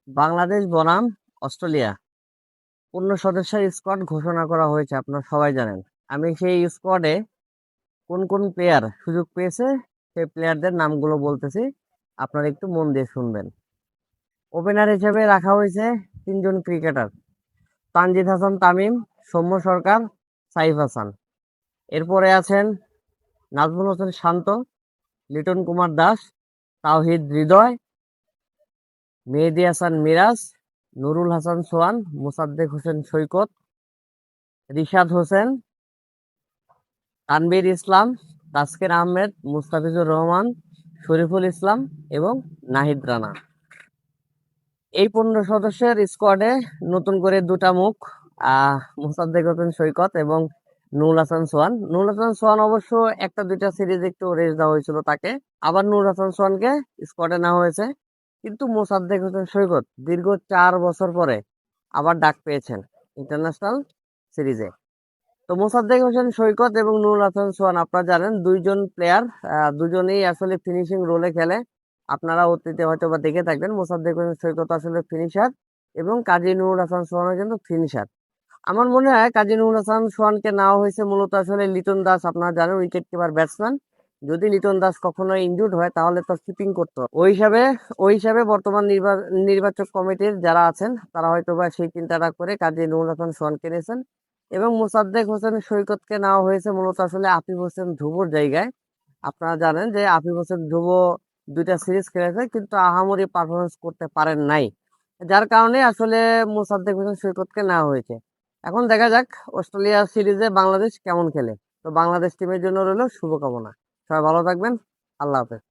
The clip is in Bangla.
বাংলাদেশ বনাম অস্ট্রেলিয়া 15 সদস্যের স্কোয়াড ঘোষণা করা হয়েছে, আপনারা সবাই জানেন। আমি সেই স্কোয়াডে কোন কোন প্লেয়ার সুযোগ পেয়েছে সেই প্লেয়ারদের নামগুলো বলতেছি, আপনারা একটু মন দিয়ে শুনবেন। ওপেনার হিসেবে রাখা হয়েছে 3 জন ক্রিকেটার: তানজিদ হাসান তামিম, সৌম্য সরকার, সাইফ হাসান। এরপরে আছেন নাজমুল হোসেন শান্ত, লিটন কুমার দাস, তাওহিদ হৃদয়, মেহেদী হাসান মিরাজ, নুরুল হাসান সোহান, মোসাদ্দেক হোসেন সৈকত, রিশাদ হোসেন, তানভীর ইসলাম, তাসকিন আহমেদ, মুস্তাফিজুর রহমান, শরীফুল ইসলাম এবং নাহিদ রানা। এই 15 সদস্যের স্কোয়াডে নতুন করে দুটা মুখ, মোসাদ্দেক হোসেন সৈকত এবং নুরুল হাসান সোহান। নুরুল হাসান সোহান অবশ্য একটা দুইটা সিরিজ একটু রেস্ট দেওয়া হয়েছিল তাকে, আবার নুরুল হাসান সোহানকে স্কোয়াডে নেওয়া হয়েছে। কিন্তু মোসাদ্দেক হোসেন সৈকত দীর্ঘ 4 বছর পরে আবার ডাক পেয়েছেন ইন্টারন্যাশনাল সিরিজে। তো মোসাদ্দেক হোসেন সৈকত এবং নুরুল হাসান সোহান আপনারা জানেন দুইজন প্লেয়ার, দুজনেই আসলে ফিনিশিং রোলে খেলে। আপনারা অতীতে হয়তো বা দেখে থাকবেন মোসাদ্দেক হোসেন সৈকত আসলে ফিনিশার এবং কাজী নুরুল হাসান সোহানও কিন্তু ফিনিশার। আমার মনে হয় কাজী নুরুল হাসান সোহানকে নেওয়া হয়েছে মূলত আসলে লিটন দাস, আপনারা জানেন উইকেট কিপার ব্যাটসম্যান। যদি লিটন দাস কখনো ইনজুর্ড হয় তাহলে তো কিপিং করতে হবে। ওই হিসাবে বর্তমান নির্বাচক কমিটির যারা আছেন তারা হয়তো বা সেই চিন্তাটা করে কাজী নুরুল হাসান সোহানকে নিয়েছেন এবং মোসাদ্দেক হোসেন সৈকতকে নেওয়া হয়েছে মূলত আসলে আফিফ হোসেন ধ্রুবর জায়গায়। আপনারা জানেন যে আফিফ হোসেন ধ্রুব দুইটা সিরিজ খেলেছে কিন্তু আহামরি পারফরমেন্স করতে পারেন নাই, যার কারণে আসলে মোসাদ্দেক হোসেন সৈকতকে নেওয়া হয়েছে। এখন দেখা যাক অস্ট্রেলিয়া সিরিজে বাংলাদেশ কেমন খেলে। তো বাংলাদেশ টিমের জন্য রইল শুভকামনা। সবাই ভালো থাকবেন। আল্লাহ হাফেজ।